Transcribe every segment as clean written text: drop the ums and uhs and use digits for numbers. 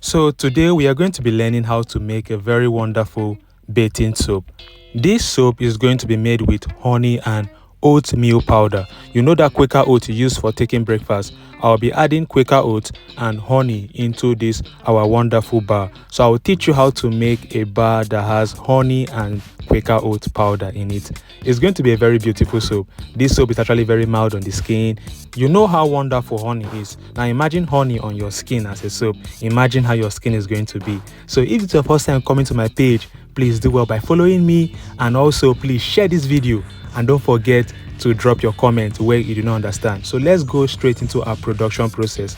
So today we are going to be learning how to make a very wonderful bathing soap. This soap is going to be made with honey and oatmeal powder. You know that Quaker oat you use for taking breakfast. I'll be adding Quaker oat and honey into this our wonderful bar. So I will teach you how to make a bar that has honey and Quaker oat powder in it. It's going to be a very beautiful soap. This soap is actually very mild on the skin. You know how wonderful honey is. Now imagine honey on your skin as a soap. Imagine how your skin is going to be. So if it's your first time coming to my page, please do well by following me, and also please share this video, and don't forget to drop your comment where you do not understand. So let's go straight into our production process.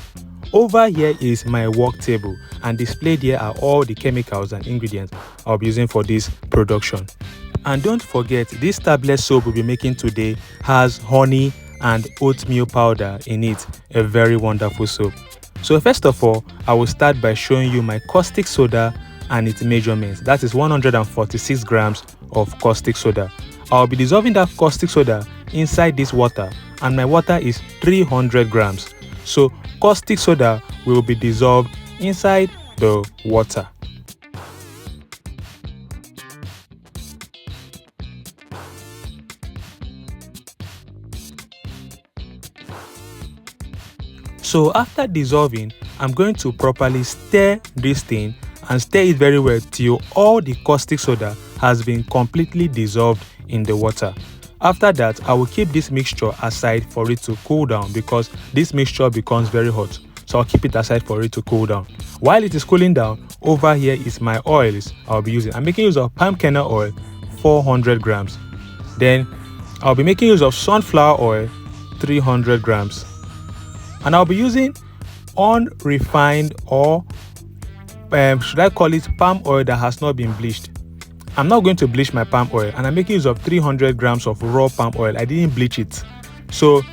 Over here is my work table, and displayed here are all the chemicals and ingredients I'll be using for this production. And don't forget, this tablet soap we'll be making today has honey and oatmeal powder in it, a very wonderful soap. So first of all, I will start by showing you my caustic soda and its measurements. That is 146 grams of caustic soda. I'll be dissolving that caustic soda inside this water, and my water is 300 grams. So caustic soda will be dissolved inside the water. So after dissolving, I'm going to properly stir this thing and stir it very well till all the caustic soda has been completely dissolved in the water. After that, I will keep this mixture aside for it to cool down, because this mixture becomes very hot. So I'll keep it aside for it to cool down. While it is cooling down, over here is my oils I'll be using. I'm making use of palm kernel oil, 400 grams. Then I'll be making use of sunflower oil, 300 grams. And I'll be using unrefined, or should I call it palm oil that has not been bleached. I'm not going to bleach my palm oil, and I'm making use of 300 grams of raw palm oil. I didn't bleach it. So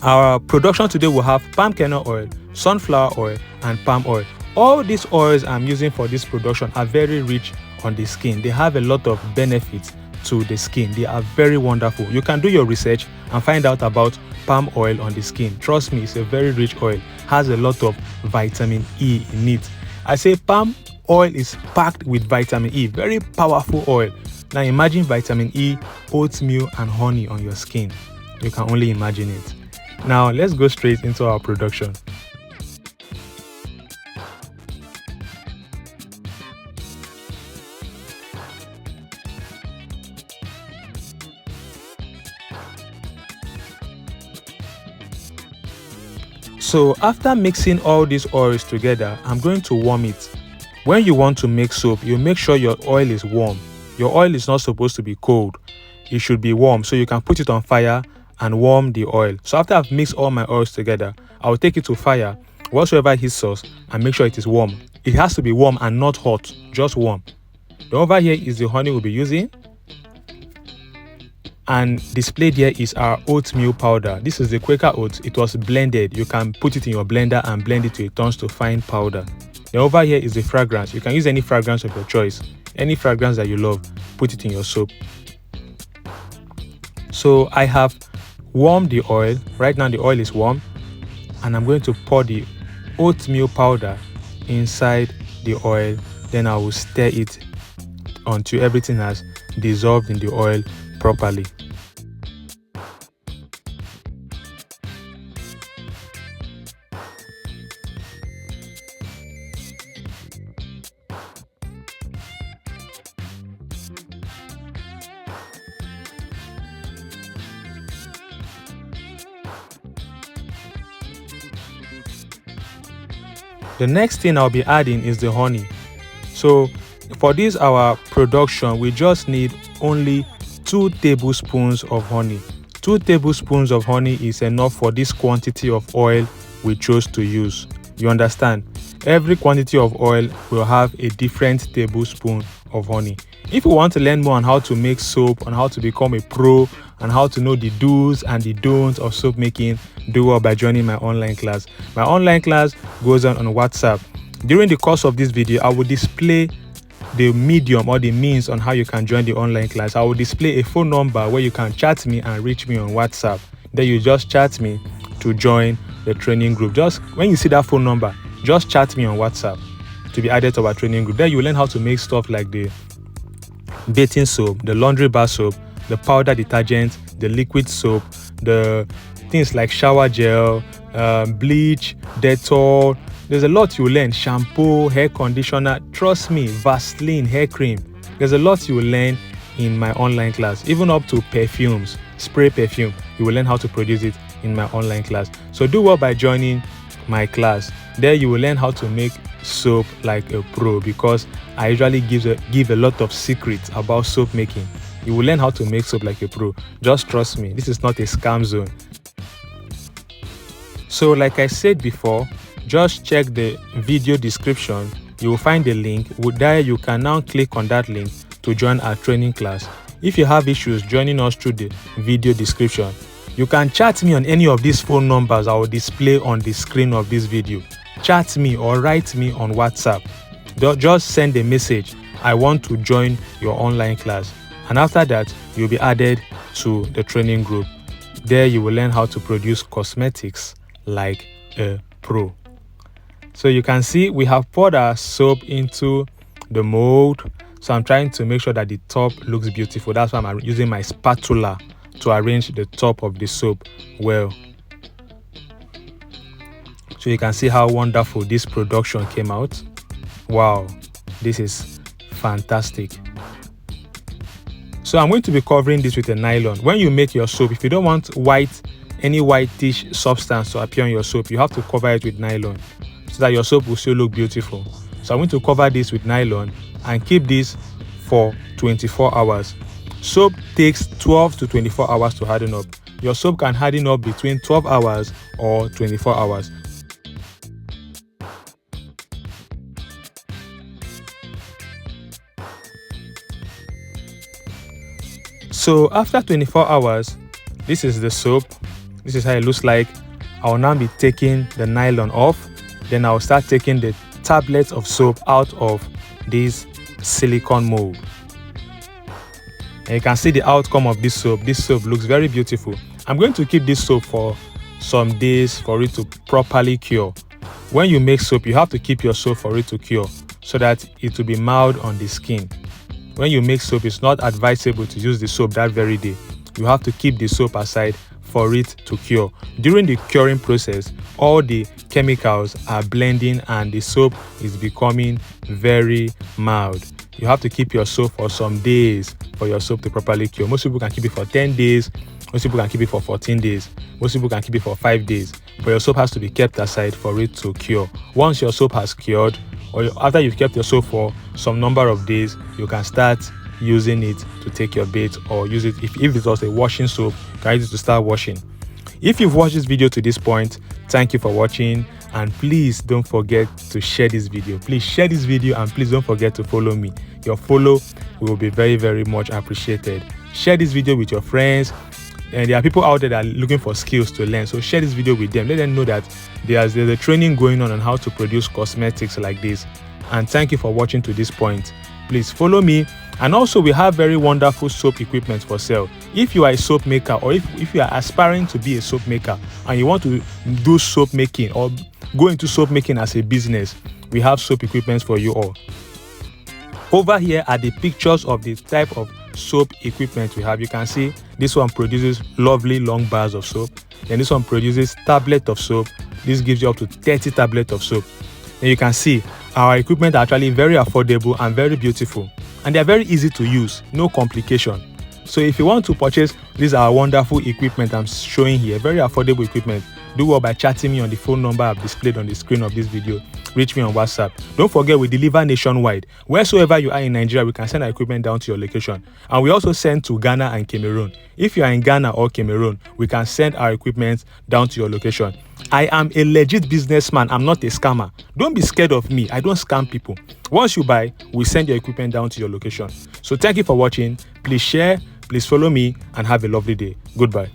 our production today will have palm kernel oil, sunflower oil, and palm oil. All these oils I'm using for this production are very rich on the skin. They have a lot of benefits to the skin. They are very wonderful. You can do your research and find out about palm oil on the skin. Trust me, it's a very rich oil. Has a lot of vitamin E in it. I say palm oil is packed with vitamin E, very powerful oil. Now imagine vitamin E, oatmeal, and honey on your skin. You can only imagine it. Now let's go straight into our production. So after mixing all these oils together, I'm going to warm it. When you want to make soap, you make sure your oil is warm. Your oil is not supposed to be cold. It should be warm, so you can put it on fire and warm the oil. So after I've mixed all my oils together, I'll take it to fire, whatsoever heat source, and make sure it is warm. It has to be warm and not hot, just warm. Then over here is the honey we'll be using. And displayed here is our oatmeal powder. This is the Quaker oat. It was blended. You can put it in your blender and blend it till it turns to fine powder. Then over here is the fragrance. You can use any fragrance of your choice. Any fragrance that you love, put it in your soap. So I have warmed the oil. Right now the oil is warm. And I'm going to pour the oatmeal powder inside the oil. Then I will stir it until everything has dissolved in the oil properly. The next thing I'll be adding is the honey. So for this our production, we just need only 2 tablespoons of honey. 2 tablespoons of honey is enough for this quantity of oil we chose to use. You understand? Every quantity of oil will have a different tablespoon of honey. If you want to learn more on how to make soap, on how to become a pro, and how to know the do's and the don'ts of soap making, do well by joining my online class. My online class goes on WhatsApp. During the course of this video, I will display the medium or the means on how you can join the online class. I will display a phone number where you can chat me and reach me on WhatsApp. Then you just chat me to join the training group. Just when you see that phone number, just chat me on WhatsApp. to be added to our training group. There you will learn how to make stuff like the bathing soap, the laundry bar soap, the powder detergent, the liquid soap, the things like shower gel, bleach, Dettol. There's a lot you learn. Shampoo, hair conditioner, trust me, Vaseline, hair cream. There's a lot you will learn in my online class, even up to perfumes, spray perfume. You will learn how to produce it in my online class. So do well by joining my class. There you will learn how to make soap like a pro, because I usually give a lot of secrets about soap making. You will learn how to make soap like a pro. Just trust me, this is not a scam zone. So like I said before, just check the video description. You will find the link. There you can now click on that link to join our training class. If you have issues joining us through the video description, you can chat me on any of these phone numbers I will display on the screen of this video. Chat me or write me on WhatsApp. Just send a message, I want to join your online class. And after that, you'll be added to the training group. There you will learn how to produce cosmetics like a pro. So you can see we have poured our soap into the mold. So I'm trying to make sure that the top looks beautiful. That's why I'm using my spatula to arrange the top of the soap well. So you can see how wonderful this production came out. Wow, this is fantastic. So I'm going to be covering this with a nylon. When you make your soap, if you don't want any whitish substance to appear on your soap, you have to cover it with nylon so that your soap will still look beautiful. So I'm going to cover this with nylon and keep this for 24 hours. Soap takes 12 to 24 hours to harden up. Your soap can harden up between 12 hours or 24 hours. So after 24 hours, this is the soap. This is how it looks like. I will now be taking the nylon off. Then I'll start taking the tablets of soap out of this silicone mold. And you can see the outcome of this soap. This soap looks very beautiful. I'm going to keep this soap for some days for it to properly cure. When you make soap, you have to keep your soap for it to cure so that it will be mild on the skin. When you make soap, it's not advisable to use the soap that very day. You have to keep the soap aside for it to cure. During the curing process, all the chemicals are blending and the soap is becoming very mild. You have to keep your soap for some days for your soap to properly cure. Most people can keep it for 10 days. Most people can keep it for 14 days. Most people can keep it for 5 days. But your soap has to be kept aside for it to cure. Once your soap has cured, or after you've kept your soap for some number of days, you can start using it to take your bath, or use it if it was a washing soap, you can use it to start washing. If you've watched this video to this point, thank you for watching, and please don't forget to share this video. Please share this video, and please don't forget to follow me. Your follow will be very, very much appreciated. Share this video with your friends, and there are people out there that are looking for skills to learn, so share this video with them. Let them know that there's a training going on how to produce cosmetics like this. And thank you for watching to this point. Please follow me. And also, we have very wonderful soap equipment for sale. If you are a soap maker, or if you are aspiring to be a soap maker and you want to do soap making or go into soap making as a business, we have soap equipment for you all. Over here are the pictures of the type of soap equipment we have. You can see this one produces lovely long bars of soap. Then this one produces tablet of soap. This gives you up to 30 tablets of soap. And you can see our equipment are actually very affordable and very beautiful. And they are very easy to use, no complication. So if you want to purchase these are wonderful equipment I'm showing here, very affordable equipment, do well by chatting me on the phone number I've displayed on the screen of this video. Reach me on WhatsApp. Don't forget, we deliver nationwide. Wheresoever you are in Nigeria, we can send our equipment down to your location. And we also send to Ghana and Cameroon. If you are in Ghana or Cameroon, we can send our equipment down to your location. I am a legit businessman. I'm not a scammer. Don't be scared of me. I don't scam people. Once you buy, we send your equipment down to your location. So thank you for watching. Please share, please follow me, and have a lovely day. Goodbye.